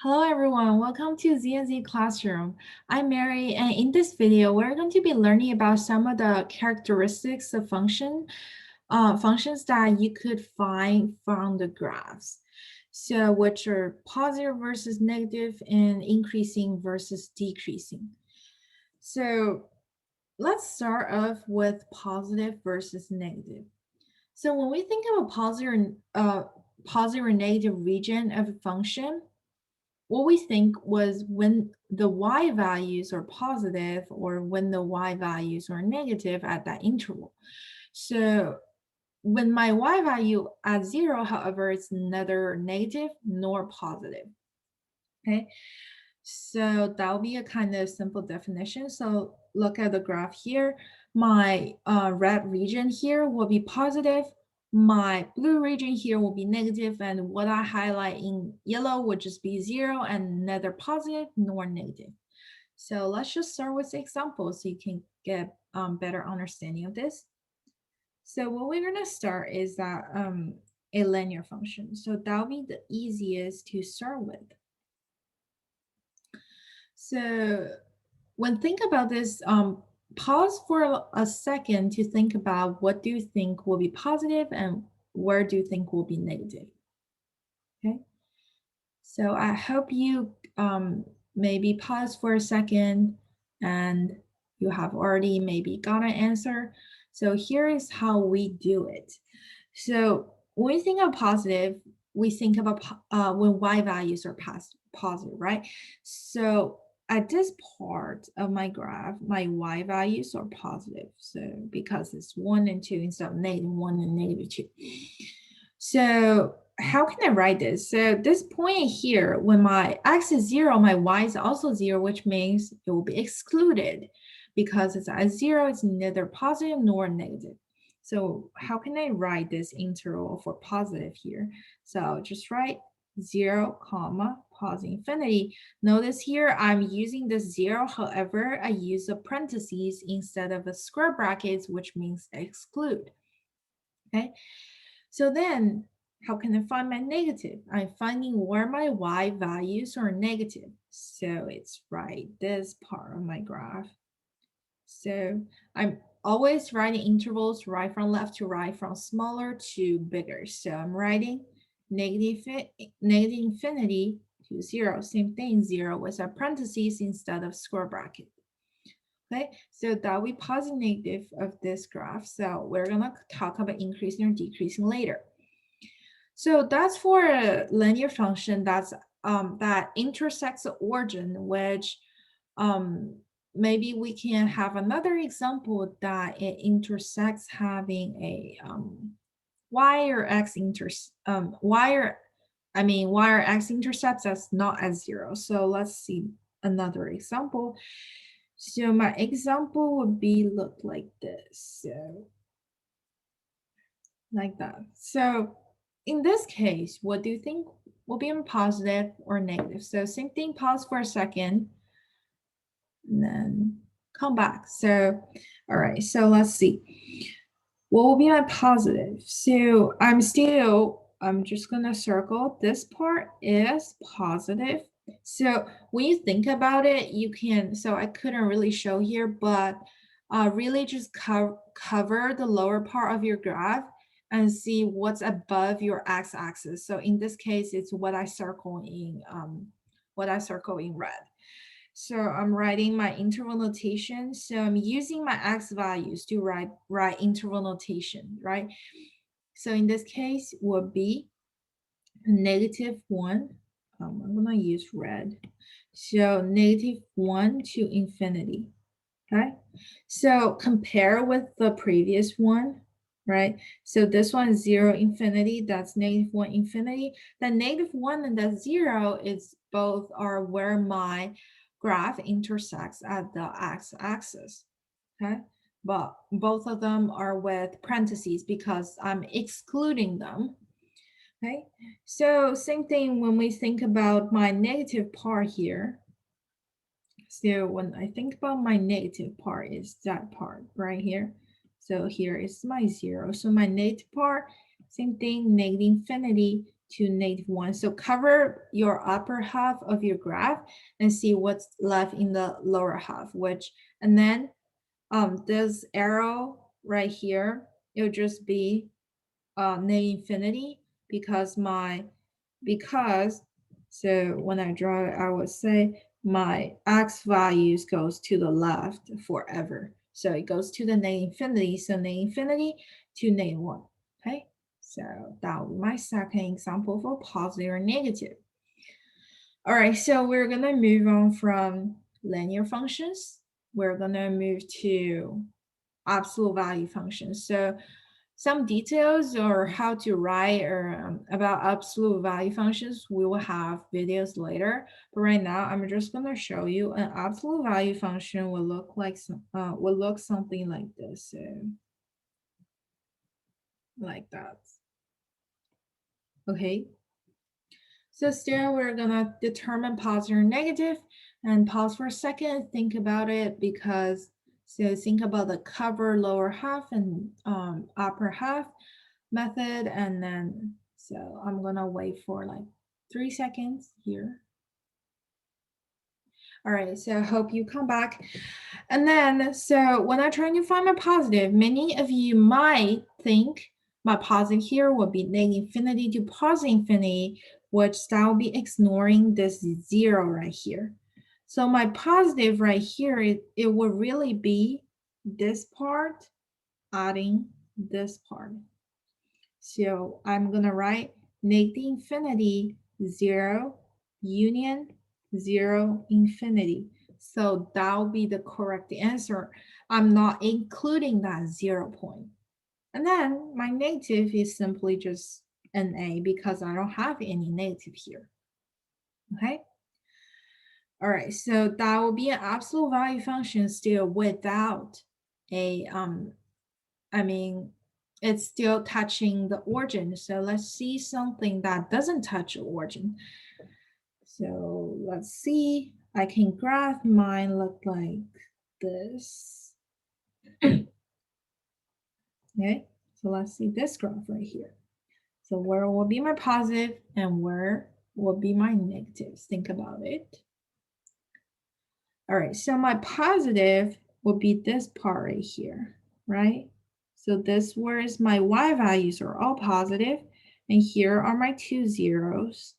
Hello everyone, welcome to ZNZ Classroom. I'm Mary, and in this video, we're going to be learning about some of the characteristics of functions that you could find from the graphs. So which are positive versus negative and increasing versus decreasing. So let's start off with positive versus negative. So when we think of a positive or negative region of a function, what we think was when the y values are positive or when the y values are negative at that interval. So when my y value at 0, however, it's neither negative nor positive. Okay, so that'll be a kind of simple definition. So look at the graph here. My red region here will be positive. My blue region here will be negative, and what I highlight in yellow would just be 0 and neither positive nor negative. So let's just start with the example so you can get better understanding of this. So what we're going to start is that a linear function. So that'll be the easiest to start with. So when think about this, pause for a second to think about what do you think will be positive and where do you think will be negative. Okay, so I hope you maybe pause for a second and you have already maybe got an answer. So here is how we do it. So when we think of positive, we think about when y values are positive, right? So at this part of my graph, my y values are positive. So because it's 1 and 2 instead of -1 and -2. So how can I write this? So this point here, when my x is 0, my y is also 0, which means it will be excluded because it's at 0, it's neither positive nor negative. So how can I write this interval for positive here? So just write 0, comma, positive infinity. Notice here I'm using the 0, however, I use a parentheses instead of a square brackets, which means exclude. Okay, so then how can I find my negative? I'm finding where my y values are negative. So it's right this part of my graph. So I'm always writing intervals right from left to right, from smaller to bigger. So I'm writing negative infinity to 0. Same thing, 0 with a parentheses instead of square bracket. Okay, so that will be positive negative of this graph. So we're gonna talk about increasing or decreasing later. So that's for a linear function that's that intersects the origin, which maybe we can have another example that it intersects having a y or x y or x intercepts that's not at 0. So let's see another example. So my example would be look like this. So like that. So in this case, what do you think will be positive or negative? So same thing, pause for a second and then come back. So, all right, so let's see. What will be my positive? So I'm just gonna circle this part is positive. So when you think about it, you can, so I couldn't really show here, but really just cover the lower part of your graph and see what's above your x-axis. So in this case, it's what I circle in red. So I'm writing my interval notation. So I'm using my x values to write interval notation, right? So in this case would be -1. I'm gonna use red. So -1 to infinity. Okay. So compare with the previous one, right? So this one is 0 infinity, that's -1 infinity. The -1 and the 0 is both are where my graph intersects at the x-axis. Okay, but both of them are with parentheses because I'm excluding them. Okay, so same thing when we think about my negative part here. So when I think about my negative part is that part right here. So here is my 0. So my negative part, same thing, -infinity to -1. So cover your upper half of your graph and see what's left in the lower half, and then this arrow right here, it'll just be negative infinity because so when I draw it, I would say my x values goes to the left forever. So it goes to the negative infinity, so negative infinity to -1, okay? So that would be my second example for positive or negative. All right, so we're gonna move on from linear functions. We're gonna move to absolute value functions. So some details or how to write or about absolute value functions, we will have videos later. But right now, I'm just gonna show you an absolute value function will look like something like this. So like that. Okay. So still, we're gonna determine positive or negative, and pause for a second, think about it because. So think about the cover lower half and upper half method, and then so I'm gonna wait for like 3 seconds here. All right, so I hope you come back. And then, so when I'm trying to find my positive, many of you might think my positive here would be negative infinity to positive infinity, which that will be ignoring this 0 right here. So my positive right here, it would really be this part adding this part. So I'm going to write negative infinity 0 union 0 infinity. So that will be the correct answer. I'm not including that 0 point. And then my negative is simply just an A because I don't have any negative here. Okay. All right, so that will be an absolute value function still without a it's still touching the origin. So let's see something that doesn't touch the origin. So let's see, I can graph mine look like this. Okay, so let's see this graph right here. So where will be my positive and where will be my negatives? Think about it. All right, so my positive will be this part right here, right? So this where is my y values are all positive, and here are my 2 zeros.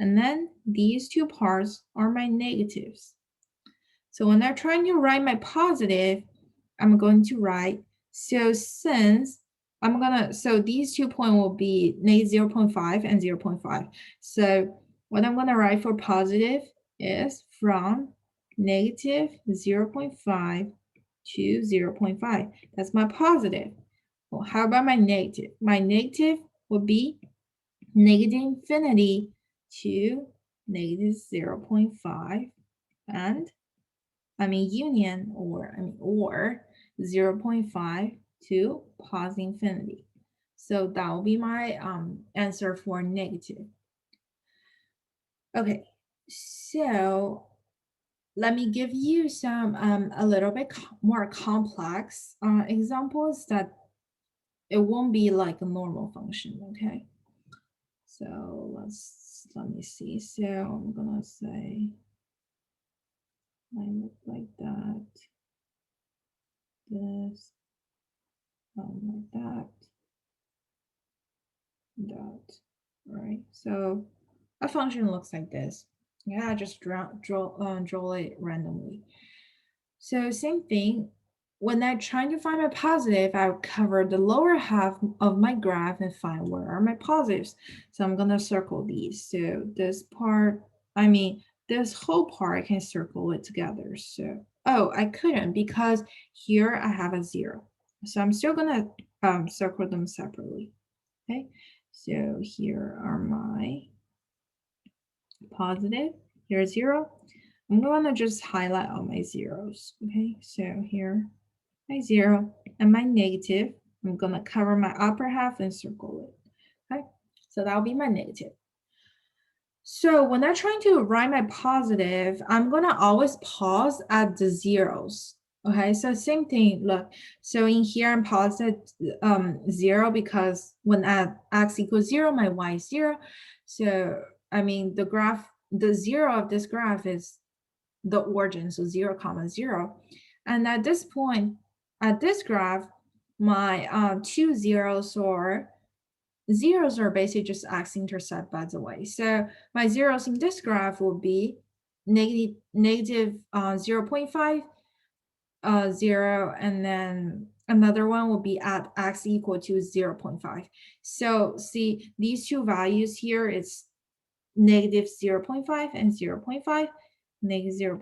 And then these two parts are my negatives. So when I'm trying to write my positive, I'm going to write, so since so these 2 points will be negative 0.5 and 0.5. So what I'm gonna write for positive is from negative 0.5 to 0.5. That's my positive. Well, how about my negative? My negative would be negative infinity to negative 0.5 and union or 0.5 to positive infinity. So that will be my answer for negative. Okay, so let me give you some a little bit more complex examples that it won't be like a normal function, okay? So let me see. So I'm gonna say I look like that, this, like that, that, right? So a function looks like this. Yeah, I just draw it randomly. So same thing, when I'm trying to find my positive, I cover the lower half of my graph and find where are my positives. So I'm gonna circle these. So this part, this whole part, I can circle it together. So, oh, I couldn't because here I have a 0. So I'm still gonna circle them separately. Okay, so here are my positive, here's 0. I'm gonna just highlight all my zeros. Okay, so here my 0 and my negative. I'm gonna cover my upper half and circle it. Okay, so that'll be my negative. So when I'm trying to write my positive, I'm gonna always pause at the zeros. Okay, so same thing. Look, so in here I'm paused at 0 because when x equals 0, my y is 0. So, I mean, the zero of this graph is the origin, so 0, comma 0. And at this point, at this graph, my two zeros or zeros are basically just x-intercept, by the way. So my zeros in this graph will be negative 0.5, 0, and then another one will be at x equal to 0.5. So see, these two values here is negative 0.5 and 0.5, negative 0.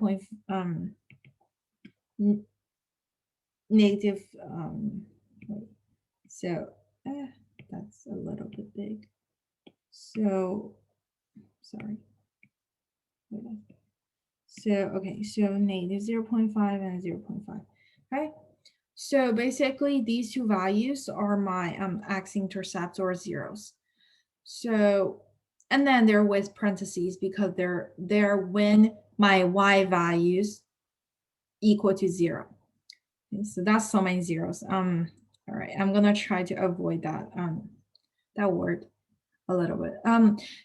Negative, so that's a little bit big. So, sorry. So, okay, so negative 0.5 and 0.5, okay? So basically these two values are my x-intercepts or zeros. So, and then they're with parentheses because they're when my y values equal to 0. Okay, so that's so many zeros. All right, I'm gonna try to avoid that that word a little bit.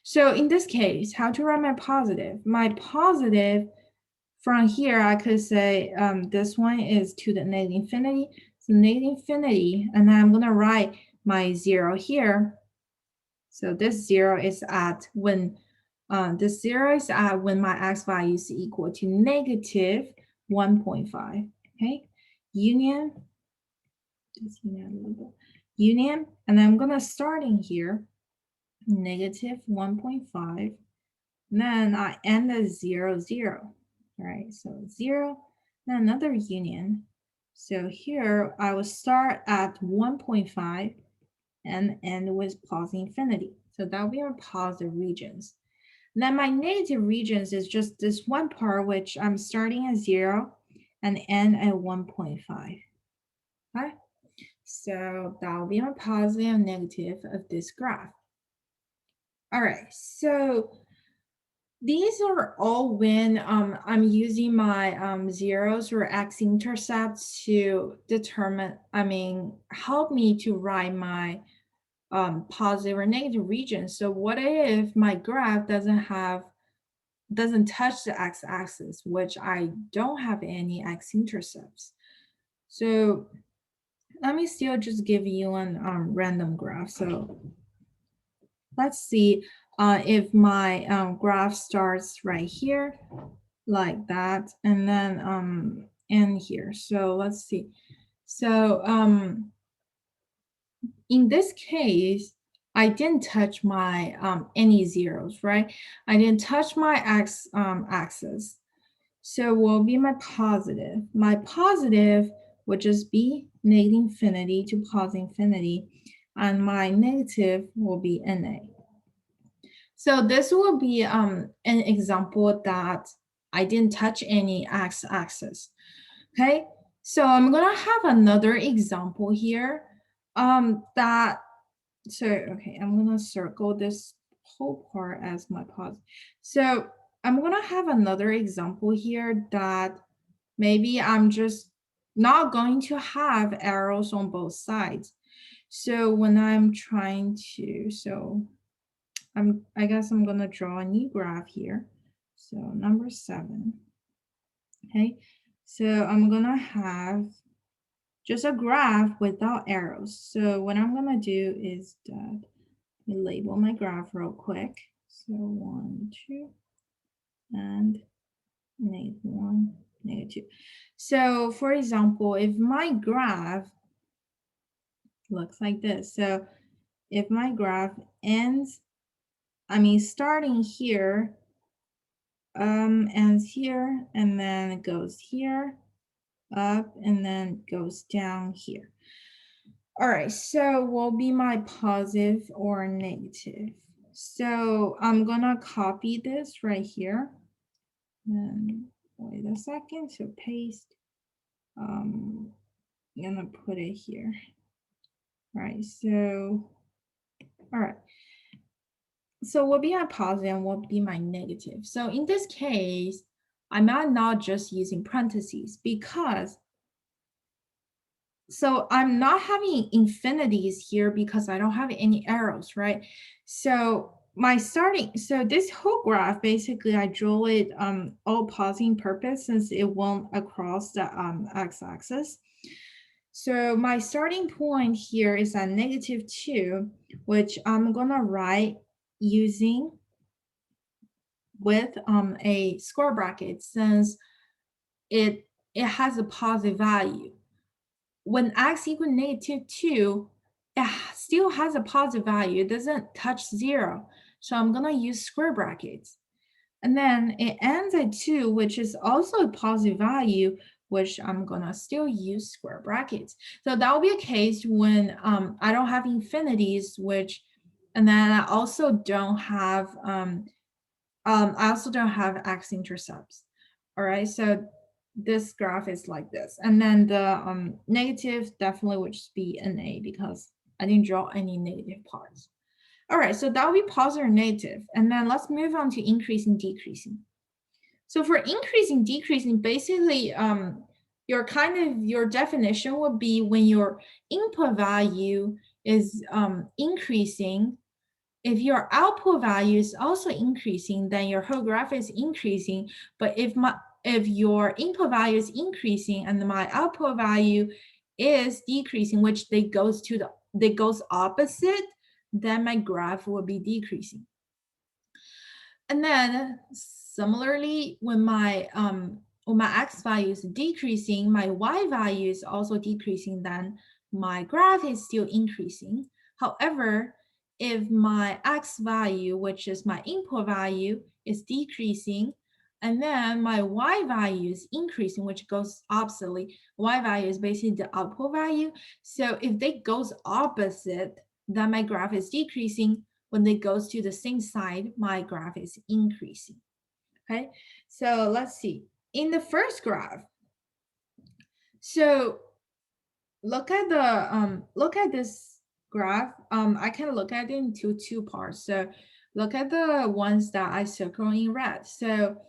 So in this case, how to write my positive? My positive from here, I could say this one is to the negative infinity. So negative infinity, and then I'm gonna write my 0 here. So this 0 is at when this 0 is at when my x value is equal to negative 1.5. Okay, union, just union a little bit. Union, and I'm gonna start in here, negative 1.5. Then I end at 0, 0. All right, so 0, then another union. So here I will start at 1.5 and end with plus infinity. So that will be our positive regions. Then my negative regions is just this one part, which I'm starting at 0 and end at 1.5. Okay, so that will be my positive and negative of this graph. All right, so these are all when I'm using my zeros or x-intercepts to determine, help me to write my positive or negative regions. So what if my graph doesn't touch the x-axis, which I don't have any x-intercepts? So let me still just give you an random graph. So let's see if my graph starts right here like that, and then end here. So let's see. So in this case, I didn't touch my any zeros, right? I didn't touch my x axis. So will be my positive. My positive would just be negative infinity to positive infinity, and my negative will be NA. So this will be an example that I didn't touch any x-axis. Okay, so I'm gonna have another example here. Okay, I'm gonna circle this whole part as my pause. So I'm gonna have another example here that maybe I'm just not going to have arrows on both sides. So when I'm trying to, I guess I'm gonna draw a new graph here. So number 7. Okay, so I'm gonna have just a graph without arrows. So what I'm gonna do is that label my graph real quick. So 1, 2, and -1, -2. So for example, if my graph looks like this, so if my graph ends, starting here, ends here, and then it goes here, up, and then goes down here. All right, so will be my positive or negative. So I'm gonna copy this right here. And wait a second, so paste. I'm gonna put it here. All right, so, all right. So what will be my positive and what will be my negative? So in this case, I'm not just using parentheses because, so I'm not having infinities here because I don't have any arrows, right? So my starting, so this whole graph, basically I drew it all pausing purpose since it won't across the x-axis. So my starting point here is at -2, which I'm gonna write using with a square bracket since it has a positive value. When x equals -2, it still has a positive value. It doesn't touch 0. So I'm going to use square brackets. And then it ends at 2, which is also a positive value, which I'm going to still use square brackets. So that will be a case when I don't have infinities, and then I also don't have x-intercepts. All right, so this graph is like this. And then the negative definitely would just be an A because I didn't draw any negative parts. All right, so that would be positive or negative. And then let's move on to increasing, decreasing. So for increasing, decreasing, basically your definition would be when your input value is increasing. If your output value is also increasing, then your whole graph is increasing. But if your input value is increasing and my output value is decreasing, which they goes opposite, then my graph will be decreasing. And then similarly, when my x value is decreasing, my y value is also decreasing, then my graph is still increasing. However, if my x value, which is my input value, is decreasing, and then my y value is increasing, which goes oppositely. Y value is basically the output value. So if they goes opposite, then my graph is decreasing. When it goes to the same side, my graph is increasing. Okay, so let's see. In the first graph, so look at this graph. I can look at it into two parts. So look at the ones that I circle in red. So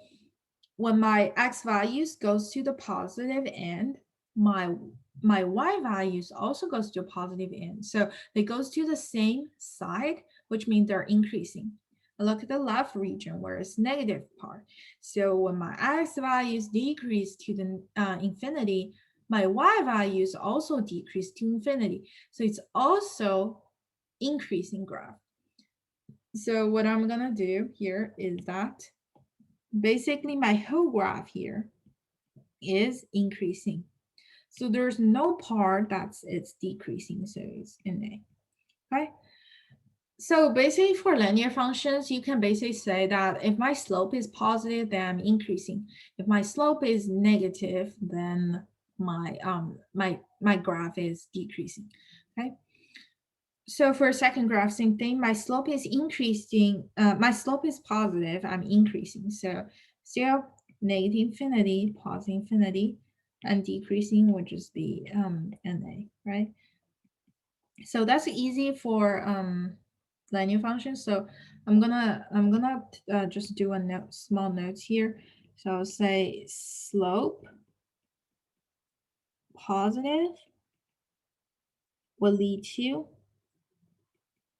when my x values goes to the positive end, my y values also goes to a positive end. So it goes to the same side, which means they're increasing. Look at the left region where it's negative part. So when my x values decrease to the infinity, my y values also decrease to infinity. So it's also increasing graph. So what I'm gonna do here is that basically my whole graph here is increasing. So there's no part it's decreasing, so it's in A. Okay. So basically for linear functions, you can basically say that if my slope is positive, then I'm increasing. If my slope is negative, then my graph is decreasing. Okay. So for a second graph, same thing. My slope is increasing. My slope is positive. I'm increasing. So still negative infinity, positive infinity, and decreasing would just be NA, right? So that's easy for linear functions. So I'm gonna just do a small notes here. So I'll say slope positive will lead to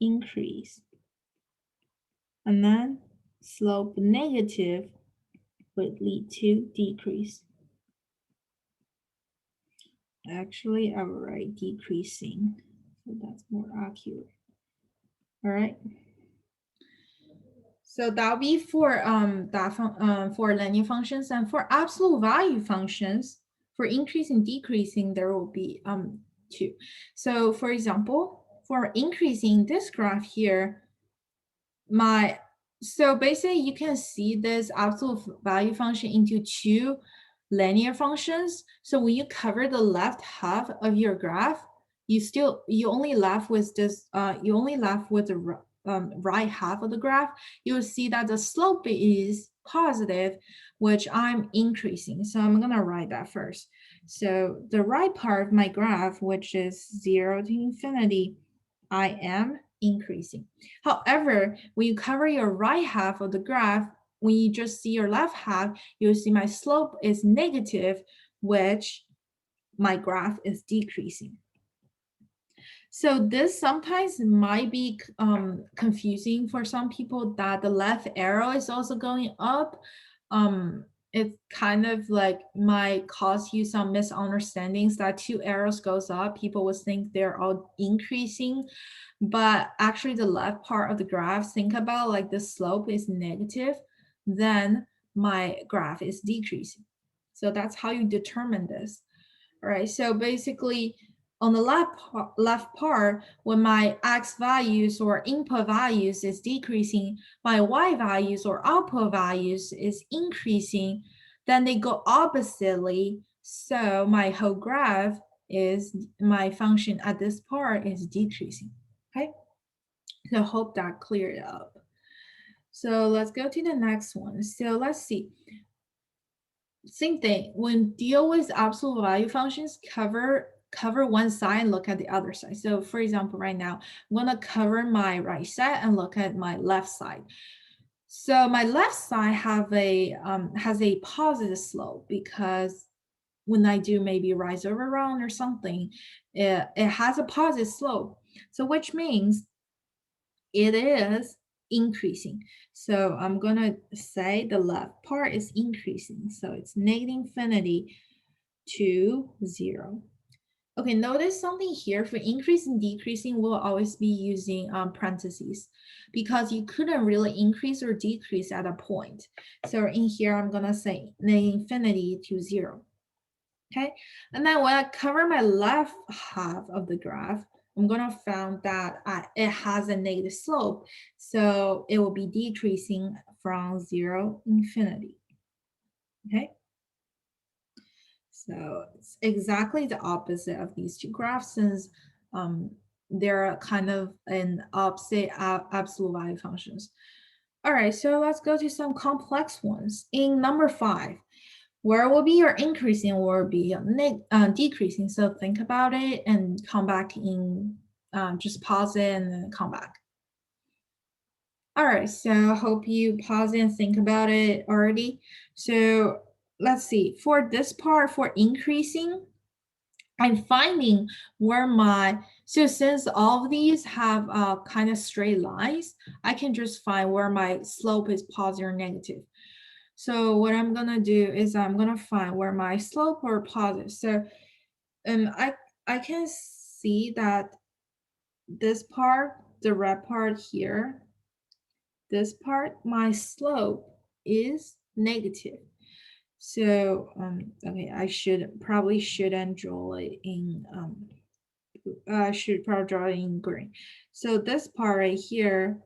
increase, and then slope negative would lead to decrease. Actually, I will write decreasing, so that's more accurate. All right. So that'll be for for linear functions, and for absolute value functions, for increasing, decreasing, there will be two. So for example, for increasing this graph here, so basically you can see this absolute value function into two linear functions. So when you cover the left half of your graph, you only left with this, you only left with the right half of the graph. You'll see that the slope is positive, which I'm increasing. So I'm gonna write that first. So the right part of my graph, which is 0 to infinity, I am increasing. However, when you cover your right half of the graph, when you just see your left half, you'll see my slope is negative, which my graph is decreasing. So this sometimes might be confusing for some people that the left arrow is also going up. It kind of like might cause you some misunderstandings that two arrows goes up. People would think they're all increasing, but actually the left part of the graph, think about like the slope is negative, then my graph is decreasing. So that's how you determine this. All right, so basically on the left part, when my x values or input values is decreasing, my y values or output values is increasing, then they go oppositely. So my whole graph is, my function at this part is decreasing. Okay, so hope that cleared up. So let's go to the next one. So let's see. Same thing. When deal with absolute value functions, cover one side and look at the other side. So for example, right now, I'm gonna cover my right side and look at my left side. So my left side has a positive slope because when I do maybe rise over round or something, it has a positive slope. So which means it is increasing. So I'm going to say the left part is increasing. So it's negative infinity to 0. Okay, notice something here. For increasing, decreasing, we'll always be using parentheses because you couldn't really increase or decrease at a point. So in here, I'm going to say negative infinity to 0. Okay, and then when I cover my left half of the graph, I'm gonna find that it has a negative slope, so it will be decreasing from 0 infinity. Okay, so it's exactly the opposite of these two graphs since they're kind of an opposite absolute value functions. All right, so let's go to some complex ones. In number 5, where will be your increasing or be decreasing? So think about it and come back in, just pause it and then come back. All right, so I hope you pause it and think about it already. So let's see, for this part, for increasing, I'm finding where so since all of these have kind of straight lines, I can just find where my slope is positive or negative. So what I'm gonna do is I'm gonna find where my slope or positive. So I can see that this part, the red part here, this part, my slope is negative. So okay, I shouldn't draw it in I should probably draw it in green. So this part right here,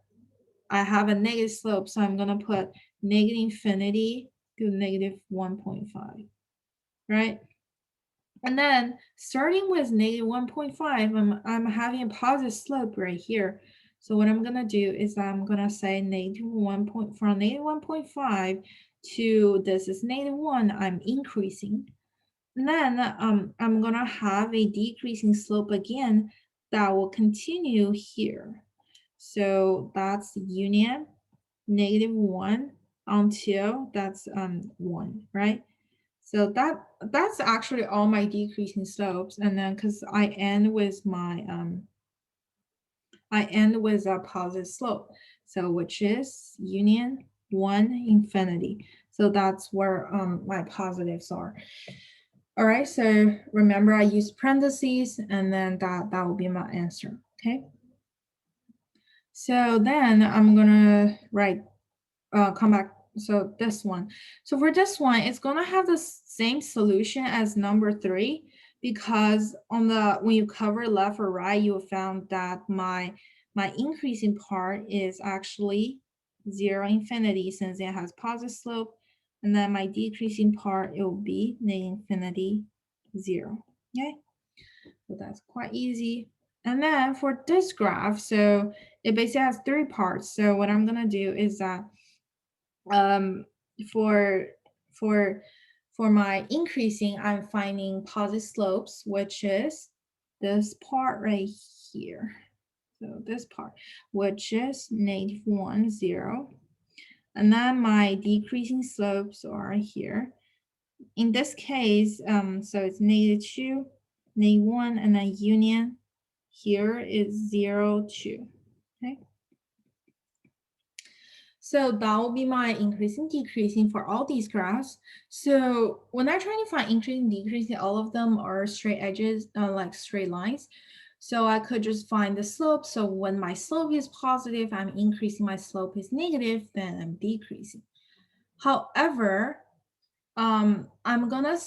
I have a negative slope, so I'm gonna put negative infinity to negative 1.5, right? And then starting with negative 1.5, I'm having a positive slope right here. So what I'm gonna do is I'm gonna say negative 1 point from negative 1.5 to this is negative 1, I'm increasing. And then I'm gonna have a decreasing slope again that will continue here. So that's union negative 1 until that's 1, right? So that's actually all my decreasing slopes. And then because I end with a positive slope. So which is union 1 infinity. So that's where my positives are. All right, so remember I use parentheses and then that will be my answer, okay? So then I'm gonna come back, so this one. So for this one, it's gonna have the same solution as number 3 because when you cover left or right, you found that my increasing part is actually 0 infinity since it has positive slope, and then my decreasing part, it will be negative infinity 0. Okay, so that's quite easy. And then for this graph, so it basically has 3 parts. So what I'm gonna do is that um, for for for my increasing, I'm finding positive slopes, which is this part right here. So this part, which is negative 1, 0. And then my decreasing slopes are here. In this case, so it's negative 2, negative 1, and then union here is 0, 2. Okay. So that will be my increasing, decreasing for all these graphs. So when I try to find increasing, decreasing, all of them are straight edges, like straight lines. So I could just find the slope. So when my slope is positive, I'm increasing, my slope is negative, then I'm decreasing. However, I'm gonna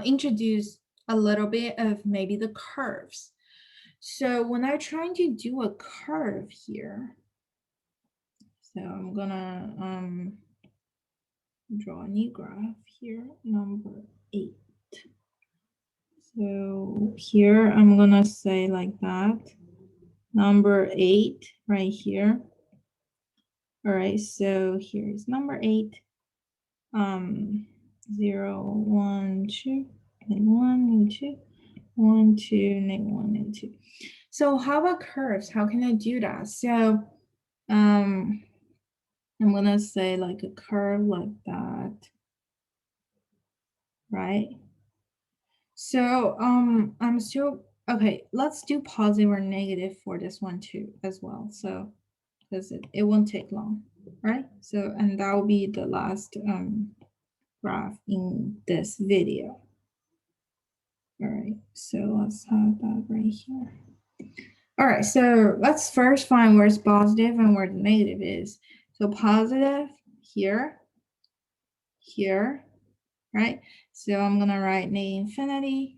introduce a little bit of maybe the curves. So when I'm trying to do a curve here, so I'm gonna draw a new graph here, number 8. So here I'm gonna say like that, number 8 right here. All right, so here's number 8. 0, 1, 2, and 1, and 2, 1, 2, and 1, and 2. So how about curves? How can I do that? So I'm gonna say like a curve like that, right? So I'm still okay. Let's do positive or negative for this one too as well. So because it won't take long, right? So and that will be the last graph in this video. All right, so let's have that right here. All right, so let's first find where it's positive and where the negative is. So positive here, here, right? So I'm gonna write negative infinity.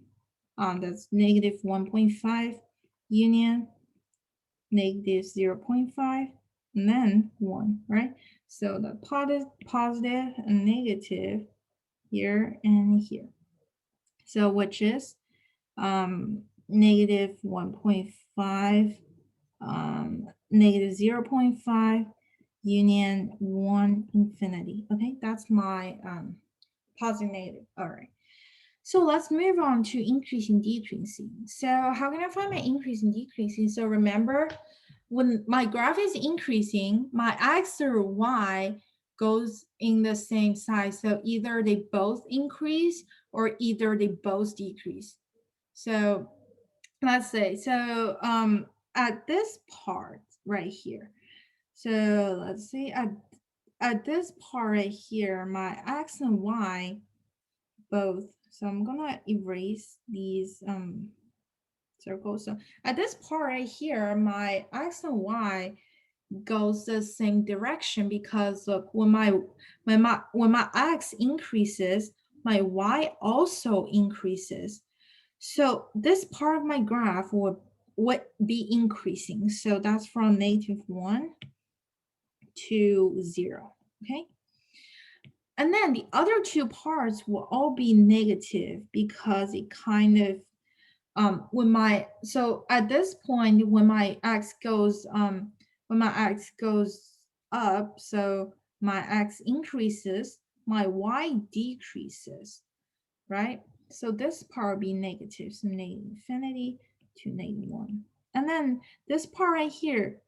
That's negative 1.5 union, negative 0.5, and then 1, right? So the positive and negative here and here. So which is negative 1.5, negative 0.5, union 1 infinity. Okay, that's my positive negative. All right. So let's move on to increasing, decreasing. So how can I find my increasing, decreasing? So remember, when my graph is increasing, my x or y goes in the same size. So either they both increase or either they both decrease. So let's say, so at this part right here, so let's see, at this part right here, my x and y both, so I'm gonna erase these circles. So at this part right here, my x and y goes the same direction, because look, when my x increases, my y also increases. So this part of my graph would be increasing. So that's from -1 to 0. Okay. And then the other two parts will all be negative, because it kind of so at this point, when my x goes up, so my x increases, my y decreases, right? So this part will be negative, so negative infinity to -1. And then this part right here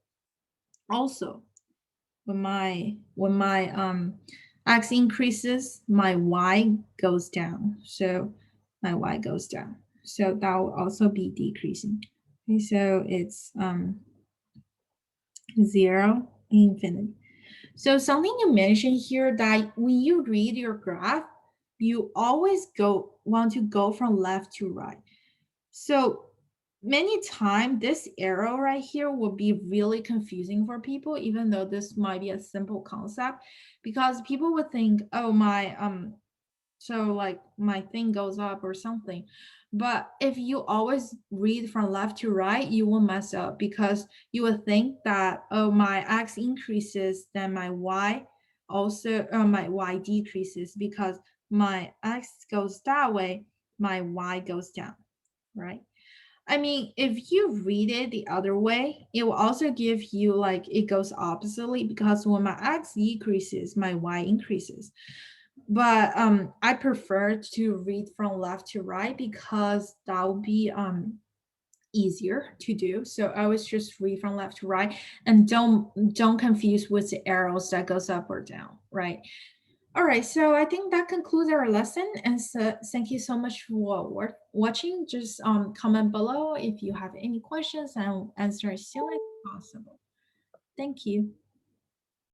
also, when my x increases, my y goes down. So my y goes down. So that will also be decreasing. Okay, so it's 0, infinity. So something you mentioned here, that when you read your graph, you always want to go from left to right. So many times this arrow right here will be really confusing for people, even though this might be a simple concept, because people would think, oh, my so like my thing goes up or something. But if you always read from left to right, you will mess up, because you would think that, oh, my x increases, then my y also, my y decreases, because my x goes that way, my y goes down, right? I mean, if you read it the other way, it will also give you like it goes oppositely, because when my x decreases, my y increases. But I prefer to read from left to right, because that will be easier to do. So I always just read from left to right, and don't confuse with the arrows that goes up or down, right? All right, so I think that concludes our lesson. And so thank you so much for watching. Just comment below if you have any questions, and I'll answer as soon as possible. Thank you.